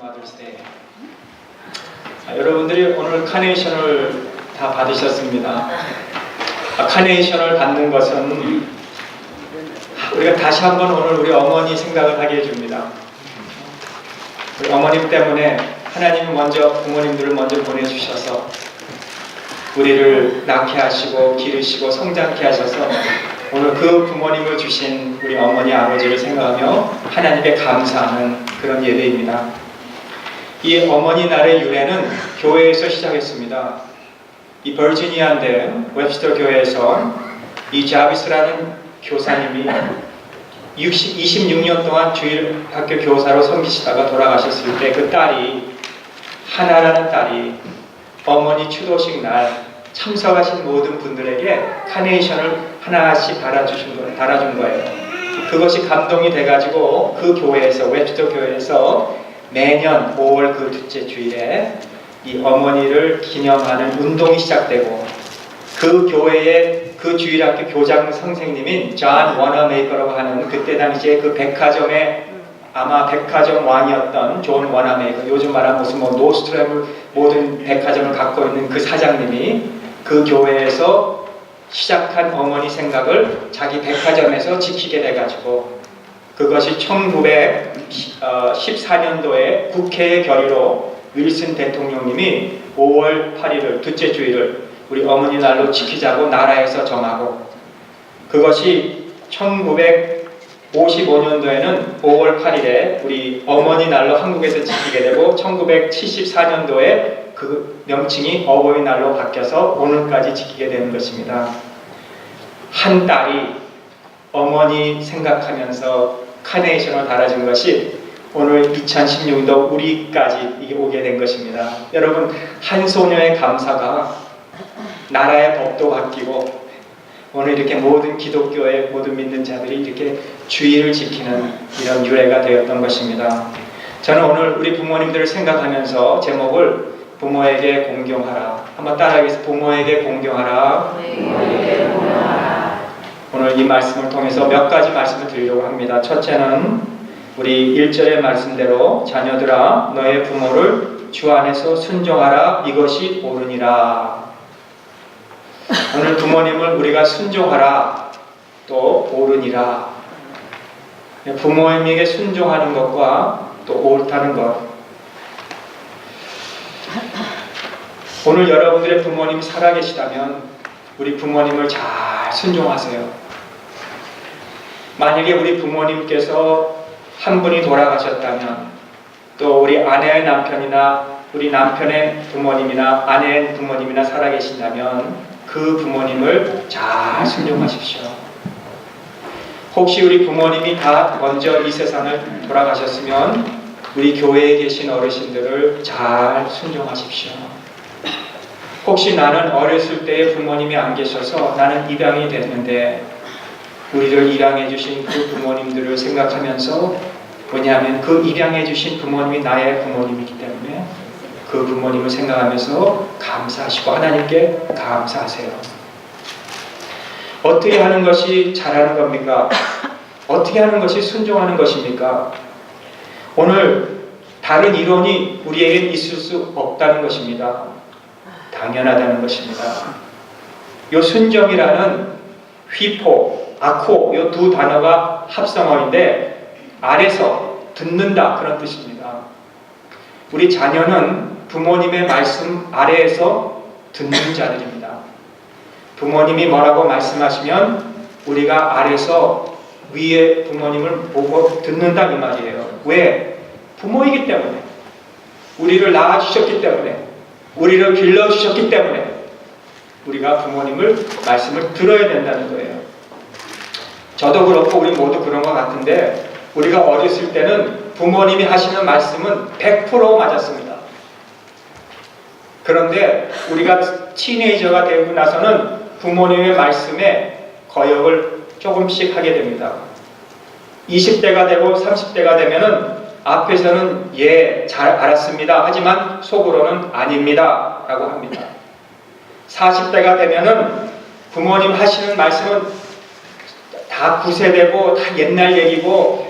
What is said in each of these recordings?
Mother's Day. 여러분들이 오늘 카네이션을 다 받으셨습니다. 카네이션을 받는 것은 우리가 다시 한번 오늘 우리 어머니 생각을 하게 해줍니다. 우리 어머님 때문에 하나님이 먼저 부모님들을 먼저 보내주셔서 우리를 낳게 하시고 기르시고 성장케 하셔서 오늘 그 부모님을 주신 우리 어머니 아버지를 생각하며 하나님께 감사하는 그런 예배입니다. 이 어머니 날의 유래는 교회에서 시작했습니다. 이 버지니아인데 웹스터 교회에서 이 자비스라는 교사님이 26년 동안 주일학교 교사로 섬기시다가 돌아가셨을 때 그 딸이 하나라는 딸이 어머니 추도식 날 참석하신 모든 분들에게 카네이션을 하나씩 달아준 거예요. 그것이 감동이 돼가지고 그 교회에서 웹스터 교회에서 매년 5월 그 둘째 주일에 이 어머니를 기념하는 운동이 시작되고 그 교회의 그 주일학교 교장 선생님인 존 워너메이커라고 하는 그때 당시에 그 백화점의 아마 백화점 왕이었던 존 워너메이커, 요즘 말하면 무슨 노스트램을 모든 백화점을 갖고 있는 그 사장님이 그 교회에서 시작한 어머니 생각을 자기 백화점에서 지키게 돼가지고 그것이 1914년도에 국회의 결의로 윌슨 대통령님이 5월 8일을 둘째 주일을 우리 어머니 날로 지키자고 나라에서 정하고 그것이 1955년도에는 5월 8일에 우리 어머니 날로 한국에서 지키게 되고 1974년도에 그 명칭이 어버이날로 바뀌어서 오늘까지 지키게 되는 것입니다. 한 딸이 어머니 생각하면서 카네이션을 달아준 것이 오늘 2016년도 우리까지 이게 오게 된 것입니다. 여러분, 한 소녀의 감사가 나라의 법도 바뀌고 오늘 이렇게 모든 기독교의 모든 믿는 자들이 이렇게 주의를 지키는 이런 유래가 되었던 것입니다. 저는 오늘 우리 부모님들을 생각하면서 제목을 부모에게 공경하라. 한번 따라하겠습니다. 부모에게 공경하라. 오늘 이 말씀을 통해서 몇 가지 말씀을 드리려고 합니다. 첫째는 우리 1절의 말씀대로 자녀들아 너의 부모를 주 안에서 순종하라. 이것이 옳으니라. 오늘 부모님을 우리가 순종하라. 또 옳으니라. 부모님에게 순종하는 것과 또 옳다는 것. 오늘 여러분들의 부모님이 살아계시다면 우리 부모님을 잘 순종하세요. 만약에 우리 부모님께서 한 분이 돌아가셨다면 또 우리 아내의 남편이나 우리 남편의 부모님이나 아내의 부모님이나 살아계신다면 그 부모님을 잘 순종하십시오. 혹시 우리 부모님이 다 먼저 이 세상을 돌아가셨으면 우리 교회에 계신 어르신들을 잘 순종하십시오. 혹시 나는 어렸을 때에 부모님이 안 계셔서 나는 입양이 됐는데 우리를 입양해 주신 그 부모님들을 생각하면서 왜냐하면 그 입양해 주신 부모님이 나의 부모님이기 때문에 그 부모님을 생각하면서 감사하시고 하나님께 감사하세요. 어떻게 하는 것이 잘하는 겁니까? 어떻게 하는 것이 순종하는 것입니까? 오늘 다른 이론이 우리에게 있을 수 없다는 것입니다. 당연하다는 것입니다. 요 순종이라는 휘포, 아코 요 두 단어가 합성어인데 아래서 듣는다 그런 뜻입니다. 우리 자녀는 부모님의 말씀 아래에서 듣는 자들입니다. 부모님이 뭐라고 말씀하시면 우리가 아래서 위에 부모님을 보고 듣는다 이 말이에요. 왜? 부모이기 때문에 우리를 낳아주셨기 때문에 우리를 길러주셨기 때문에 우리가 부모님을 말씀을 들어야 된다는 거예요. 저도 그렇고 우리 모두 그런 것 같은데 우리가 어렸을 때는 부모님이 하시는 말씀은 100% 맞았습니다. 그런데 우리가 티네이저가 되고 나서는 부모님의 말씀에 거역을 조금씩 하게 됩니다. 20대가 되고 30대가 되면은 앞에서는 예, 잘 알았습니다. 하지만 속으로는 아닙니다. 라고 합니다. 40대가 되면은 부모님 하시는 말씀은 다 구세되고 다 옛날 얘기고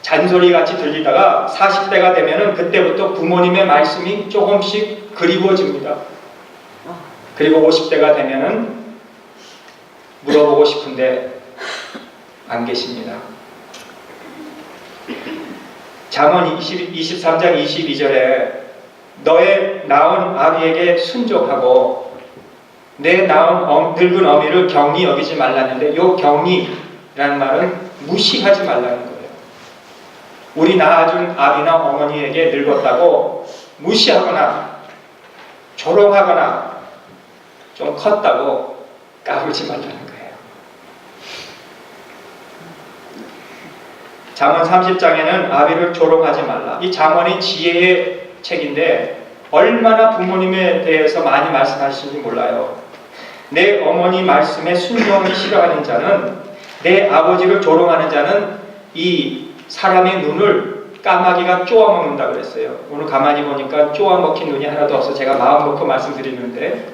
잔소리 같이 들리다가 40대가 되면은 그때부터 부모님의 말씀이 조금씩 그리워집니다. 그리고 50대가 되면은 물어보고 싶은데 안 계십니다. 잠언 23장 22절에 너의 낳은 아비에게 순종하고 내 낳은 늙은 어미를 경히 여기지 말라는데, 요 경히라는 말은 무시하지 말라는 거예요. 우리 낳아준 아비나 어머니에게 늙었다고 무시하거나 조롱하거나 좀 컸다고 까불지 말라는 거예요. 잠언 30장에는 아비를 조롱하지 말라. 이 잠언이 지혜의 책인데 얼마나 부모님에 대해서 많이 말씀하시는지 몰라요. 내 어머니 말씀에 순종하기 싫어하는 자는, 내 아버지를 조롱하는 자는 이 사람의 눈을 까마귀가 쪼아먹는다 그랬어요. 오늘 가만히 보니까 쪼아먹힌 눈이 하나도 없어 제가 마음 놓고 말씀드리는데,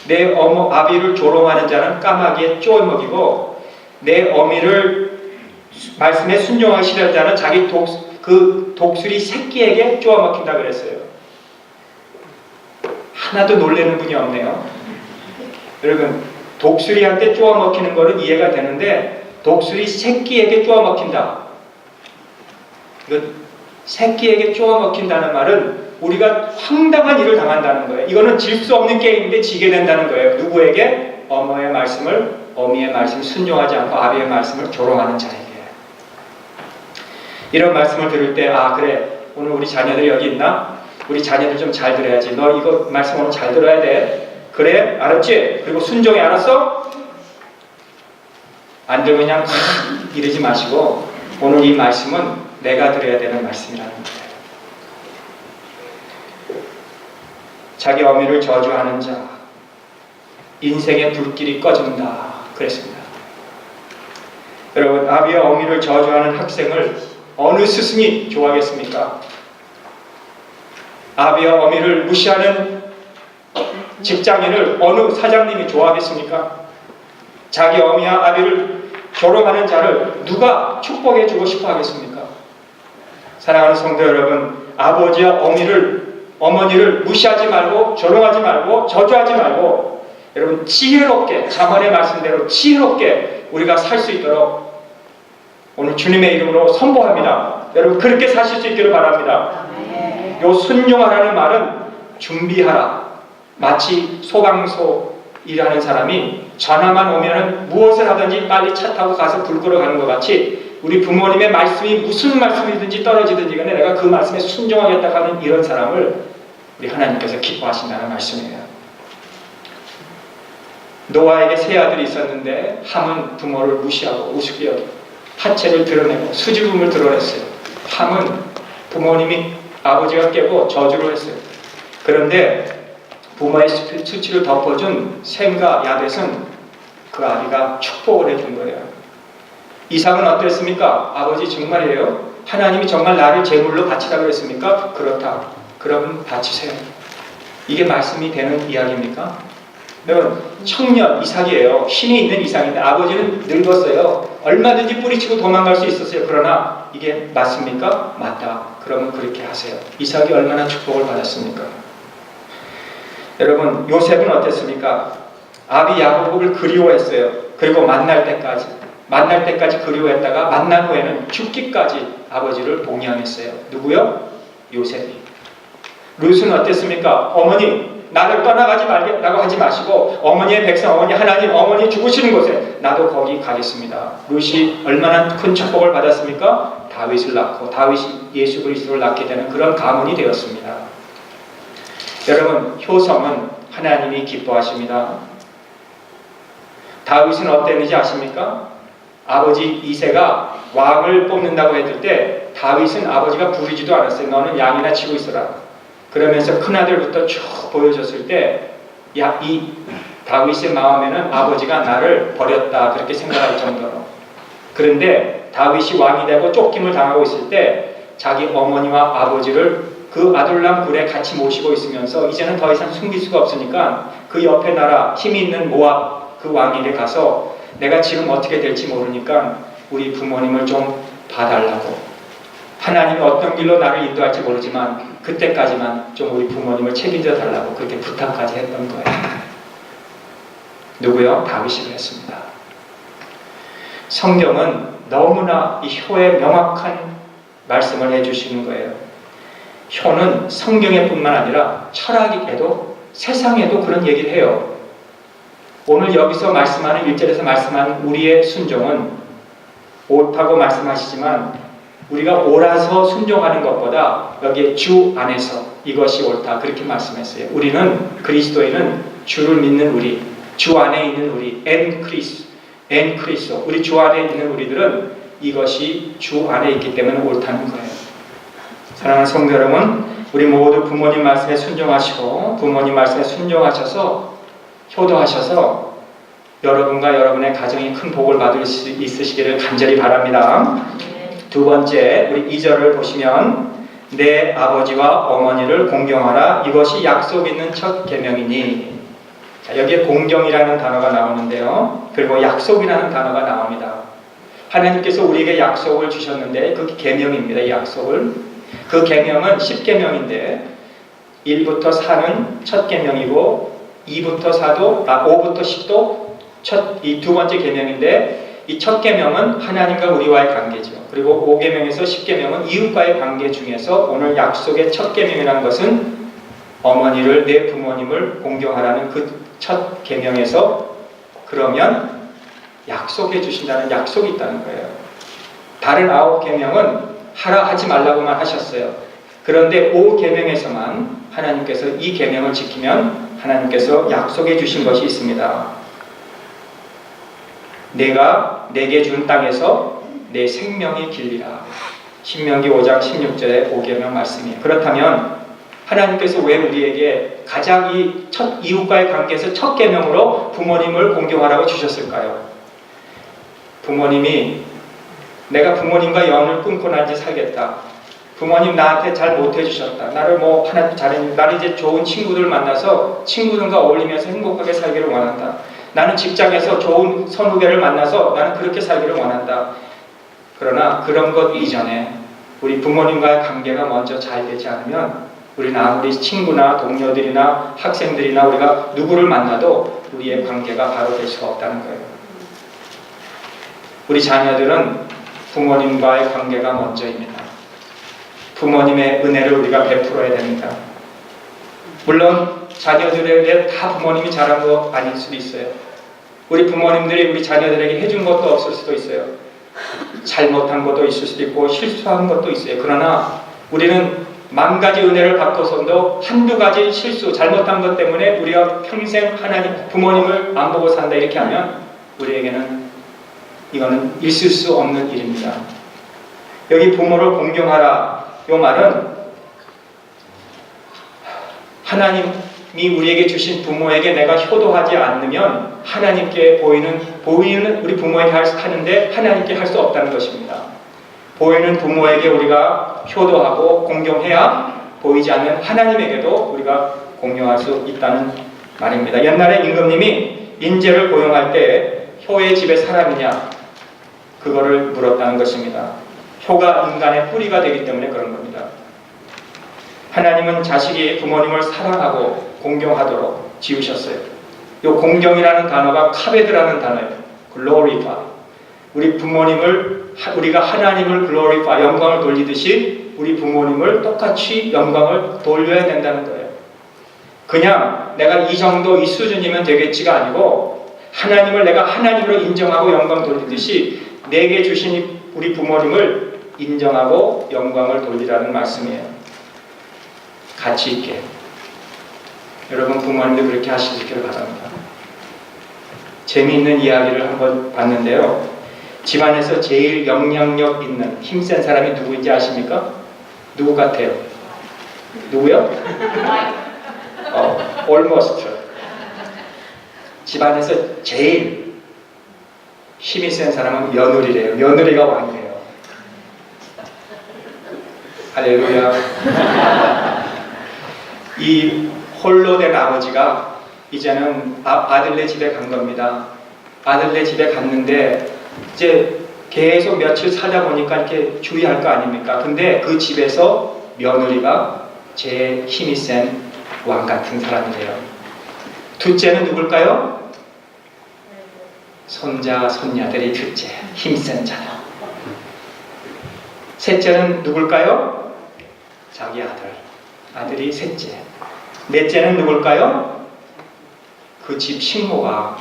내 아비를 조롱하는 자는 까마귀에 쪼아먹이고 내 어미를 말씀에 순종하기 싫어하는 자는 자기 독수리 새끼에게 쪼아먹힌다 그랬어요. 하나도 놀라는 분이 없네요. 여러분, 독수리한테 쪼아먹히는 거는 이해가 되는데 독수리 새끼에게 쪼아먹힌다. 새끼에게 쪼아먹힌다는 말은 우리가 황당한 일을 당한다는 거예요. 이거는 질 수 없는 게임인데 지게 된다는 거예요. 누구에게? 어미의 말씀을 순종하지 않고 아비의 말씀을 조롱하는 자에게. 이런 말씀을 들을 때, 아 그래, 오늘 우리 자녀들이 여기 있나? 우리 자녀들 좀 잘 들어야지. 너 이거 말씀 오늘 잘 들어야 돼. 그래? 알았지? 그리고 순종해. 알았어? 안 들으면 그냥 이러지 마시고 오늘 이 말씀은 내가 들어야 되는 말씀이라는 거예요. 자기 어미를 저주하는 자, 인생의 불길이 꺼진다 그랬습니다. 여러분, 아비와 어미를 저주하는 학생을 어느 스승이 좋아하겠습니까? 아비와 어미를 무시하는 직장인을 어느 사장님이 좋아하겠습니까? 자기 어미와 아비를 조롱하는 자를 누가 축복해주고 싶어 하겠습니까? 사랑하는 성도 여러분, 아버지와 어머니를 무시하지 말고 조롱하지 말고 저주하지 말고 여러분 지혜롭게, 잠언의 말씀대로 지혜롭게 우리가 살 수 있도록 오늘 주님의 이름으로 선포합니다. 여러분 그렇게 사실 수 있기를 바랍니다. 요 순종하라는 말은 준비하라. 마치 소방서 일하는 사람이 전화만 오면은 무엇을 하든지 빨리 차 타고 가서 불 끄러 가는 것 같이 우리 부모님의 말씀이 무슨 말씀이든지 떨어지든지 간에 내가 그 말씀에 순종하겠다 하는 이런 사람을 우리 하나님께서 기뻐하신다는 말씀이에요. 노아에게 세 아들이 있었는데 함은 부모를 무시하고 우습게 여기고 하체를 드러내고 수줍음을 드러냈어요. 함은 부모님이 아버지가 깨고 저주를 했어요. 그런데 부모의 수치를 덮어준 셈과 야벳은 그 아비가 축복을 해준 거예요. 이삭은 어땠습니까? 아버지 정말이에요? 하나님이 정말 나를 제물로 바치라 그랬습니까? 그렇다. 그러면 바치세요. 이게 말씀이 되는 이야기입니까? 여러분, 청년 이삭이에요. 힘이 있는 이삭인데 아버지는 늙었어요. 얼마든지 뿌리치고 도망갈 수 있었어요. 그러나 이게 맞습니까? 맞다. 그러면 그렇게 하세요. 이삭이 얼마나 축복을 받았습니까? 여러분, 요셉은 어땠습니까? 아비 야곱을 그리워했어요. 그리고 만날 때까지 그리워했다가 만난 후에는 죽기까지 아버지를 봉양했어요. 누구요? 요셉이. 룻은 어땠습니까? 어머니 나를 떠나가지 말라고 하지 마시고 어머니의 백성, 어머니 하나님, 어머니 죽으시는 곳에 나도 거기 가겠습니다. 룻이 얼마나 큰 축복을 받았습니까? 다윗을 낳고 다윗이 예수 그리스도를 낳게 되는 그런 가문이 되었습니다. 여러분, 효성은 하나님이 기뻐하십니다. 다윗은 어땠는지 아십니까? 아버지 이새가 왕을 뽑는다고 했을 때 다윗은 아버지가 부르지도 않았어요. 너는 양이나 치고 있어라. 그러면서 큰아들부터 쭉 보여줬을 때 이 다윗의 마음에는 아버지가 나를 버렸다 그렇게 생각할 정도로. 그런데 다윗이 왕이 되고 쫓김을 당하고 있을 때 자기 어머니와 아버지를 그 아둘람 굴에 같이 모시고 있으면서 이제는 더 이상 숨길 수가 없으니까 그 옆에 나라 힘이 있는 모압 그 왕에게 가서 내가 지금 어떻게 될지 모르니까 우리 부모님을 좀 봐달라고 하나님이 어떤 길로 나를 인도할지 모르지만 그때까지만 좀 우리 부모님을 책임져 달라고 그렇게 부탁까지 했던 거예요. 누구요? 다윗이 그랬습니다. 성경은 너무나 이 효의 명확한 말씀을 해주시는 거예요. 효는 성경에 뿐만 아니라 철학에도 세상에도 그런 얘기를 해요. 오늘 여기서 말씀하는 1절에서 말씀하는 우리의 순종은 옳다고 말씀하시지만 우리가 옳아서 순종하는 것보다 여기에 주 안에서 이것이 옳다 그렇게 말씀했어요. 우리는 그리스도인은 주를 믿는 우리, 주 안에 있는 우리, 엔 크리스도 우리 주 안에 있는 우리들은 이것이 주 안에 있기 때문에 옳다는 거예요. 사랑하는 성도 여러분, 우리 모두 부모님 말씀에 순종하시고 부모님 말씀에 순종하셔서 효도하셔서 여러분과 여러분의 가정이 큰 복을 받을 수 있으시기를 간절히 바랍니다. 두 번째, 우리 2절을 보시면 내 아버지와 어머니를 공경하라. 이것이 약속 있는 첫 계명이니. 자, 여기에 공경이라는 단어가 나오는데요. 그리고 약속이라는 단어가 나옵니다. 하나님께서 우리에게 약속을 주셨는데 그 계명입니다. 이 약속을. 그 계명은 10계명인데 1부터 4는 첫 계명이고 2부터 4도 5부터 10도 이 두 번째 계명인데 이 첫 계명은 하나님과 우리와의 관계죠. 그리고 5계명에서 10계명은 이웃과의 관계 중에서 오늘 약속의 첫 계명이라는 것은 어머니를 내 부모님을 공경하라는 그 첫 계명에서 그러면 약속해 주신다는 약속이 있다는 거예요. 다른 9계명은 하라 하지 말라고만 하셨어요. 그런데 5계명에서만 하나님께서 이 계명을 지키면 하나님께서 약속해 주신 것이 있습니다. 내가 내게 준 땅에서 내 생명이 길리라. 신명기 5장 16절의 5계명 말씀이에요. 그렇다면 하나님께서 왜 우리에게 가장 이웃과의 관계에서 첫 계명으로 부모님을 공경하라고 주셨을까요? 부모님이 내가 부모님과 연을 끊고 난 이제 살겠다. 부모님 나한테 잘 못해주셨다. 나를 하나도 잘했는데 나는 이제 좋은 친구들 만나서 친구들과 어울리면서 행복하게 살기를 원한다. 나는 직장에서 좋은 선후배를 만나서 나는 그렇게 살기를 원한다. 그러나 그런 것 이전에 우리 부모님과의 관계가 먼저 잘 되지 않으면 우리는 아무리 친구나 동료들이나 학생들이나 우리가 누구를 만나도 우리의 관계가 바로 될 수가 없다는 거예요. 우리 자녀들은 부모님과의 관계가 먼저입니다. 부모님의 은혜를 우리가 베풀어야 됩니다. 물론 자녀들에게 다 부모님이 잘한 거 아닐 수도 있어요. 우리 부모님들이 우리 자녀들에게 해준 것도 없을 수도 있어요. 잘못한 것도 있을 수도 있고 실수한 것도 있어요. 그러나 우리는 만 가지 은혜를 받고서도 한두 가지 실수, 잘못한 것 때문에 우리가 평생 하나님, 부모님을 안 보고 산다 이렇게 하면 우리에게는 이거는 있을 수 없는 일입니다. 여기 부모를 공경하라 이 말은 하나님이 우리에게 주신 부모에게 내가 효도하지 않으면 하나님께 보이는 우리 부모에게 하는데 하나님께 할 수 없다는 것입니다. 보이는 부모에게 우리가 효도하고 공경해야 보이지 않는 하나님에게도 우리가 공경할 수 있다는 말입니다. 옛날에 임금님이 인재를 고용할 때 효의 집의 사람이냐 그거를 물었다는 것입니다. 효가 인간의 뿌리가 되기 때문에 그런 겁니다. 하나님은 자식이 부모님을 사랑하고 공경하도록 지으셨어요. 이 공경이라는 단어가 카베드라는 단어예요. glorify. 우리 부모님을 우리가 하나님을 glorify, 영광을 돌리듯이 우리 부모님을 똑같이 영광을 돌려야 된다는 거예요. 그냥 내가 이 정도 이 수준이면 되겠지가 아니고 하나님을 내가 하나님으로 인정하고 영광 돌리듯이 내게 주신 우리 부모님을 인정하고 영광을 돌리라는 말씀이에요. 가치 있게. 여러분 부모님도 그렇게 하시기를 바랍니다. 재미있는 이야기를 한번 봤는데요. 집안에서 제일 영향력 있는 힘센 사람이 누구인지 아십니까? 누구 같아요? 누구요? almost. 집안에서 제일 힘이 센 사람은 며느리래요. 며느리가 왕이래요. 할렐루야. 이 홀로 된 아버지가 이제는 아들네 집에 간 겁니다. 아들네 집에 갔는데 이제 계속 며칠 살다 보니까 이렇게 주의할 거 아닙니까? 근데 그 집에서 며느리가 제일 힘이 센 왕 같은 사람이래요. 둘째는 누굴까요? 손자, 손녀들이 둘째, 힘센 자녀. 셋째는 누굴까요? 자기 아들, 아들이 셋째. 넷째는 누굴까요? 그 집 식모가.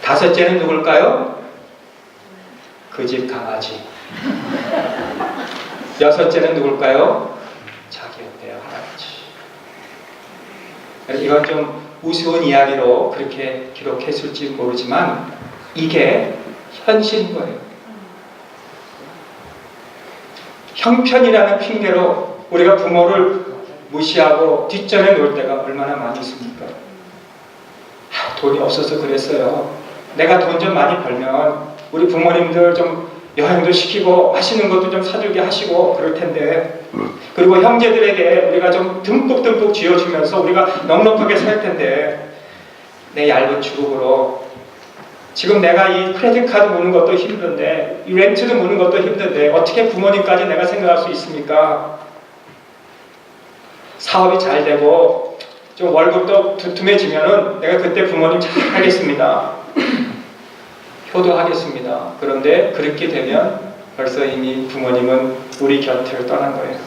다섯째는 누굴까요? 그 집 강아지. 여섯째는 누굴까요? 자기였대요, 할아버지. 이건 좀 우스운 이야기로 그렇게 기록했을지 모르지만 이게 현실인 거예요. 형편이라는 핑계로 우리가 부모를 무시하고 뒷전에 놓을 때가 얼마나 많이 있습니까? 돈이 없어서 그랬어요. 내가 돈 좀 많이 벌면 우리 부모님들 좀 여행도 시키고 맛있는 것도 좀 사주게 하시고 그럴 텐데, 그리고 형제들에게 우리가 좀 듬뿍듬뿍 쥐어주면서 우리가 넉넉하게 살 텐데, 내 얇은 주걱으로 지금 내가 이 크레딧 카드 무는 것도 힘든데, 이 렌트도 무는 것도 힘든데 어떻게 부모님까지 내가 생각할 수 있습니까? 사업이 잘 되고 좀 월급도 두툼해지면은 내가 그때 부모님 잘 하겠습니다. 효도하겠습니다. 그런데 그렇게 되면 벌써 이미 부모님은 우리 곁을 떠난 거예요.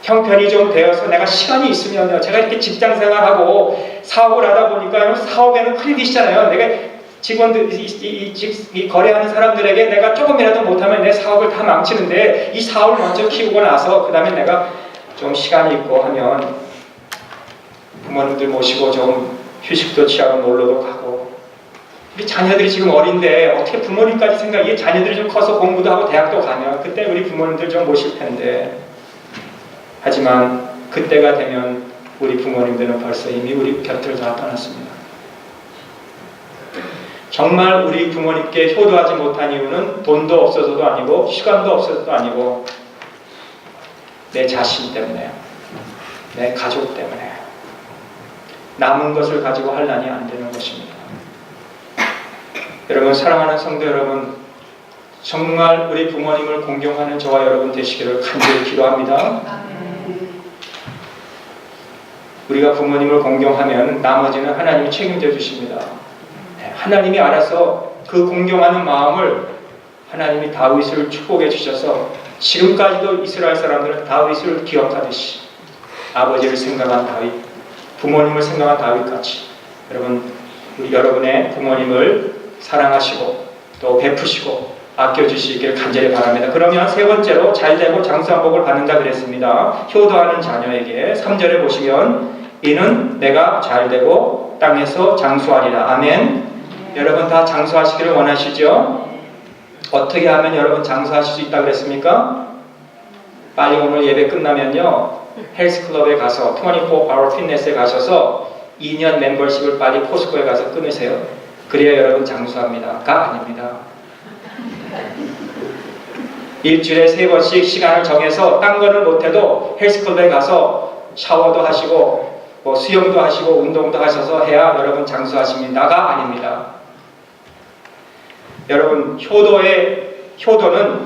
형편이 좀 되어서 내가 시간이 있으면요, 제가 이렇게 직장생활하고 사업을 하다 보니까 사업에는 크레딧이잖아요. 내가 직원들, 이 거래하는 사람들에게 내가 조금이라도 못하면 내 사업을 다 망치는데, 이 사업을 먼저 키우고 나서 그 다음에 내가 좀 시간이 있고 하면 부모님들 모시고 좀 휴식도 취하고 놀러도 가고, 우리 자녀들이 지금 어린데 어떻게 부모님까지 생각해? 자녀들이 좀 커서 공부도 하고 대학도 가면 그때 우리 부모님들 좀 모실 텐데. 하지만 그때가 되면 우리 부모님들은 벌써 이미 우리 곁을 다 떠났습니다. 정말 우리 부모님께 효도하지 못한 이유는 돈도 없어서도 아니고 시간도 없어서도 아니고 내 자신 때문에요. 내 가족 때문에. 남은 것을 가지고 환란이 안 되는 것입니다. 여러분, 사랑하는 성도 여러분, 정말 우리 부모님을 공경하는 저와 여러분 되시기를 간절히 기도합니다. 우리가 부모님을 공경하면 나머지는 하나님이 책임져 주십니다. 하나님이 알아서 그 공경하는 마음을 하나님이 다윗을 축복해 주셔서 지금까지도 이스라엘 사람들은 다윗을 기억하듯이 아버지를 생각한 다윗, 부모님을 생각한 다윗같이 우리 여러분의 부모님을 사랑하시고 또 베푸시고 아껴주시길 간절히 바랍니다. 그러면 세 번째로 잘되고 장수한 복을 받는다 그랬습니다. 효도하는 자녀에게 3절에 보시면 이는 내가 잘되고 땅에서 장수하리라. 아멘. 여러분 다 장수하시기를 원하시죠? 어떻게 하면 여러분 장수하실 수 있다고 그랬습니까? 빨리 오늘 예배 끝나면요, 헬스클럽에 가서 24hour 피트니스에 가셔서 2년 멤버십을 빨리 포스코에 가서 끊으세요. 그래야 여러분 장수합니다.가 아닙니다. 일주일에 3번씩 시간을 정해서 딴 거는 못해도 헬스클럽에 가서 샤워도 하시고 수영도 하시고 운동도 하셔서 해야 여러분 장수하십니다가 아닙니다. 여러분 효도는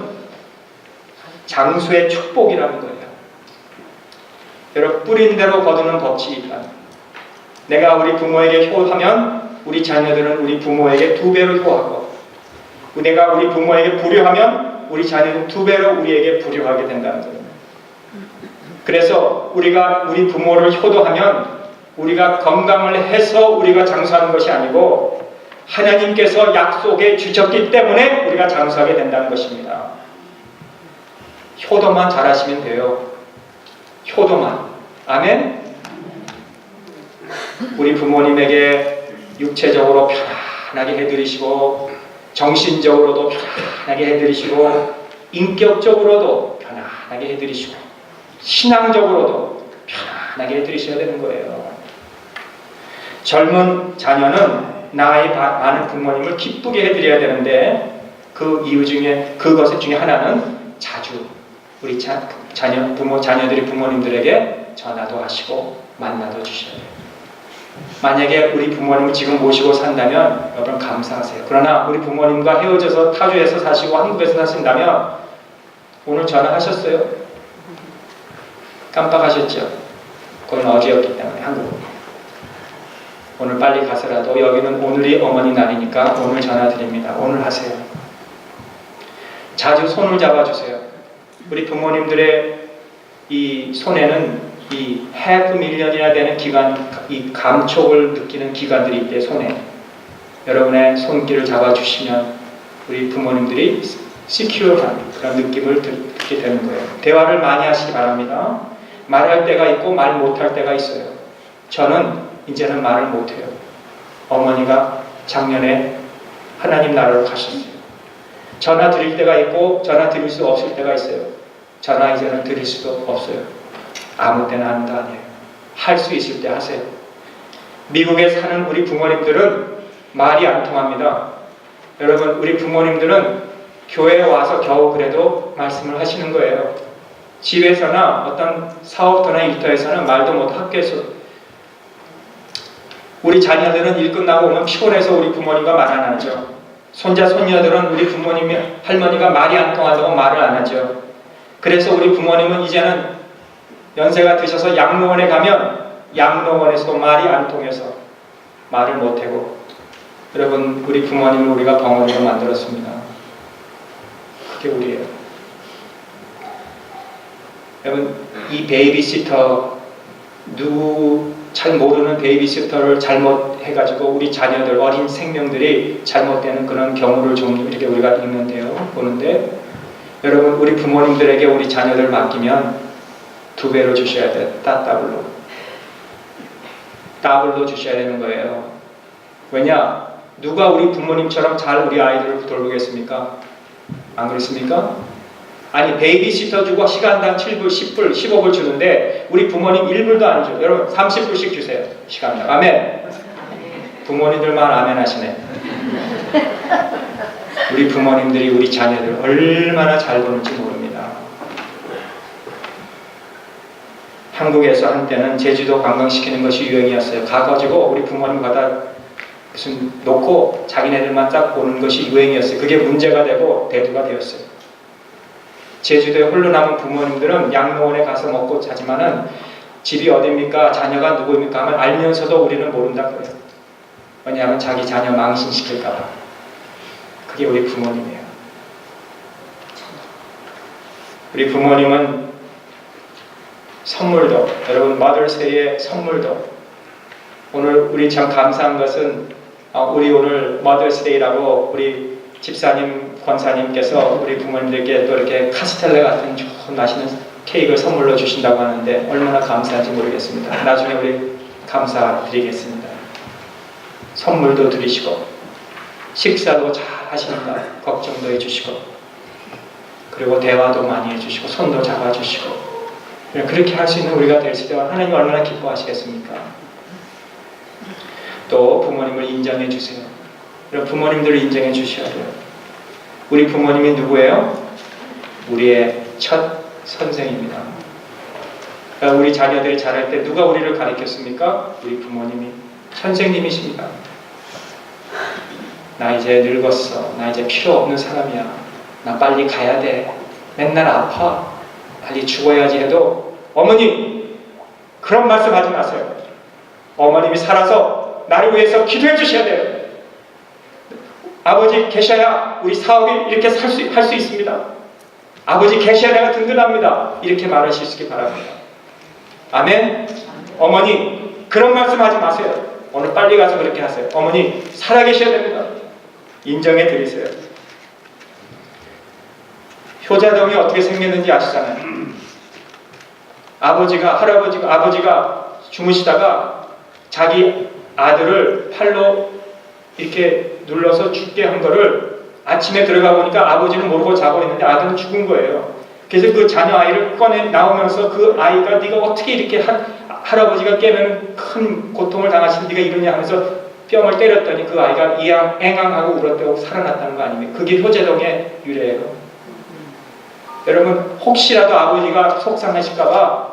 장수의 축복이라는 거예요. 여러분 뿌린 대로 거두는 법칙이다. 내가 우리 부모에게 효하면 우리 자녀들은 우리 부모에게 2배로 효하고, 내가 우리 부모에게 불효하면 우리 자녀는 2배로 우리에게 불효하게 된다는 거예요. 그래서 우리가 우리 부모를 효도하면 우리가 건강을 해서 우리가 장수하는 것이 아니고 하나님께서 약속해 주셨기 때문에 우리가 장수하게 된다는 것입니다. 효도만 잘하시면 돼요. 효도만. 아멘. 우리 부모님에게 육체적으로 편안하게 해드리시고 정신적으로도 편안하게 해드리시고 인격적으로도 편안하게 해드리시고 신앙적으로도 편안하게 해드리셔야 되는 거예요. 젊은 자녀는 나이 많은 부모님을 기쁘게 해드려야 되는데 그 이유 중에 그것 중에 하나는 자주 우리 자녀들이 부모님들에게 전화도 하시고 만나도 주셔야 돼요. 만약에 우리 부모님을 지금 모시고 산다면 여러분 감사하세요. 그러나 우리 부모님과 헤어져서 타주에서 사시고 한국에서 사신다면 오늘 전화하셨어요? 깜빡하셨죠? 그건 어제였기 때문에 한국은. 오늘 빨리 가서라도 여기는 오늘이 어머니 날이니까 오늘 전화드립니다. 오늘 하세요. 자주 손을 잡아주세요. 우리 부모님들의 이 손에는 이 half million이나 되는 기간, 이 감촉을 느끼는 기관들이 있대 손에. 여러분의 손길을 잡아주시면 우리 부모님들이 시큐어한 그런 느낌을 듣게 되는 거예요. 대화를 많이 하시기 바랍니다. 말할 때가 있고 말 못할 때가 있어요. 저는 이제는 말을 못해요. 어머니가 작년에 하나님 나라로 가셨어요. 전화 드릴 때가 있고 전화 드릴 수 없을 때가 있어요. 전화 이제는 드릴 수도 없어요. 아무 때나 하는 거 아니에요. 할 수 있을 때 하세요. 미국에 사는 우리 부모님들은 말이 안 통합니다. 여러분, 우리 부모님들은 교회에 와서 겨우 그래도 말씀을 하시는 거예요. 집에서나 어떤 사업터나 일터에서는 말도 못 학교에서. 우리 자녀들은 일 끝나고 오면 피곤해서 우리 부모님과 말 안 하죠. 손자, 손녀들은 우리 부모님이, 할머니가 말이 안 통하다고 말을 안 하죠. 그래서 우리 부모님은 이제는 연세가 드셔서 양로원에 가면 양로원에서도 말이 안 통해서 말을 못하고, 여러분, 우리 부모님을 우리가 벙어리로 만들었습니다. 그게 우리예요. 여러분, 이 베이비시터, 누구 잘 모르는 베이비시터를 잘못해가지고 우리 자녀들, 어린 생명들이 잘못되는 그런 경우를 좀 이렇게 우리가 읽는데요, 보는데, 여러분, 우리 부모님들에게 우리 자녀들 맡기면 2배로 주셔야 돼요. 더블로 주셔야 되는 거예요. 왜냐? 누가 우리 부모님처럼 잘 우리 아이들을 돌보겠습니까? 안 그렇습니까? 아니, 베이비시터 주고 시간당 7불, 10불, 15불 주는데 우리 부모님 1불도 안 줘. 여러분 30불씩 주세요. 시간당. 아멘. 부모님들만 아멘 하시네. 우리 부모님들이 우리 자녀들 얼마나 잘 보는지 모릅니다. 한국에서 한때는 제주도 관광시키는 것이 유행이었어요. 가가지고 우리 부모님 가다 무슨 놓고 자기네들만 딱 보는 것이 유행이었어요. 그게 문제가 되고 대두가 되었어요. 제주도에 홀로 남은 부모님들은 양로원에 가서 먹고 자지만은 집이 어딥니까? 자녀가 누구입니까? 하면 알면서도 우리는 모른다 그래요. 왜냐하면 자기 자녀 망신시킬까봐. 그게 우리 부모님이에요. 우리 부모님은 선물도, 여러분 머더스데이의 선물도, 오늘 우리 참 감사한 것은 우리 오늘 머더스데이라고 우리 집사님, 권사님께서 우리 부모님들께 또 이렇게 카스텔레 같은 좋은 맛있는 케이크를 선물로 주신다고 하는데 얼마나 감사한지 모르겠습니다. 나중에 우리 감사드리겠습니다. 선물도 드리시고 식사도 잘 하신다 걱정도 해주시고, 그리고 대화도 많이 해주시고 손도 잡아주시고, 그렇게 할 수 있는 우리가 될 수 있도록 하나님 얼마나 기뻐하시겠습니까? 또 부모님을 인정해 주세요. 부모님들을 인정해 주셔야 돼요. 우리 부모님이 누구예요? 우리의 첫 선생입니다. 우리 자녀들이 자랄 때 누가 우리를 가르쳤습니까? 우리 부모님이 선생님이십니다. 나 이제 늙었어. 나 이제 필요 없는 사람이야. 나 빨리 가야 돼. 맨날 아파. 빨리 죽어야지 해도 어머니 그런 말씀 하지 마세요. 어머님이 살아서 나를 위해서 기도해 주셔야 돼요. 아버지 계셔야 우리 사업이 이렇게 할 수 있습니다. 아버지 계셔야 내가 든든합니다. 이렇게 말하실 수 있기 바랍니다. 아멘. 어머니 그런 말씀 하지 마세요. 오늘 빨리 가서 그렇게 하세요. 어머니 살아계셔야 됩니다. 인정해 드리세요. 효자동이 어떻게 생겼는지 아시잖아요. 아버지가 주무시다가 자기 아들을 팔로 이렇게 눌러서 죽게 한 거를 아침에 들어가 보니까 아버지는 모르고 자고 있는데 아들은 죽은 거예요. 그래서 그 자녀 아이를 꺼내 나오면서 그 아이가 네가 어떻게 이렇게 할아버지가 깨면 큰 고통을 당하신 네가 이러냐 하면서 뺨을 때렸더니 그 아이가 앵앙하고 울었다고 살아났다는 거 아닙니까? 그게 효자동의 유래예요. 여러분 혹시라도 아버지가 속상하실까봐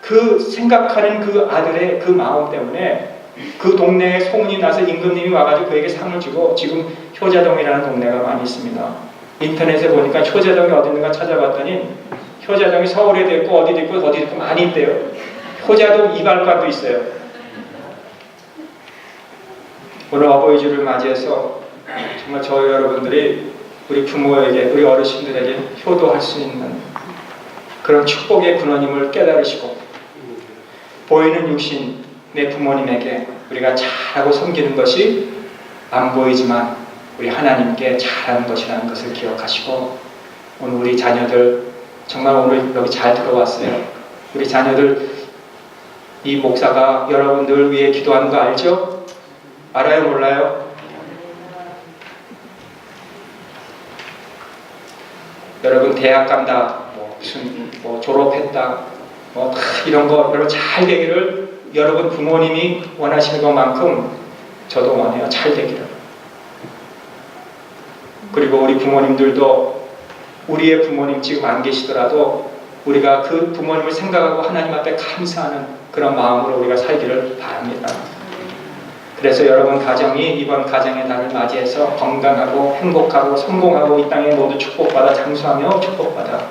그 생각하는 그 아들의 그 마음 때문에 그 동네에 소문이 나서 임금님이 와가지고 그에게 상을 주고 지금 효자동이라는 동네가 많이 있습니다. 인터넷에 보니까 효자동이 어디 있는가 찾아봤더니 효자동이 서울에도 있고 어디도 있고 어디도 있고 많이 있대요. 효자동 이발관도 있어요. 오늘 어버이 주를 맞이해서 정말 저희 여러분들이 우리 부모에게 우리 어르신들에게 효도할 수 있는 그런 축복의 근원임을 깨달으시고 보이는 육신 내 부모님에게 우리가 잘하고 섬기는 것이 안 보이지만 우리 하나님께 잘하는 것이라는 것을 기억하시고 오늘 우리 자녀들 정말 오늘 여기 잘 들어왔어요. 우리 자녀들 이 목사가 여러분들 위해 기도하는 거 알죠? 알아요? 몰라요? 여러분 대학 간다, 무슨 졸업했다, 다 이런 거 여러분 잘 되기를 여러분 부모님이 원하시는 것만큼 저도 원해요. 잘 되기를. 그리고 우리 부모님들도 우리의 부모님 지금 안 계시더라도 우리가 그 부모님을 생각하고 하나님 앞에 감사하는 그런 마음으로 우리가 살기를 바랍니다. 그래서 여러분 가정이 이번 가정의 달을 맞이해서 건강하고 행복하고 성공하고 이 땅에 모두 축복받아 장수하며 축복받아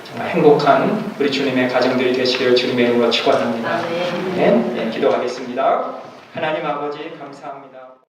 정말 행복한 우리 주님의 가정들이 되시기를 주님의 이름으로 축원합니다. 네, 기도하겠습니다. 하나님 아버지 감사합니다.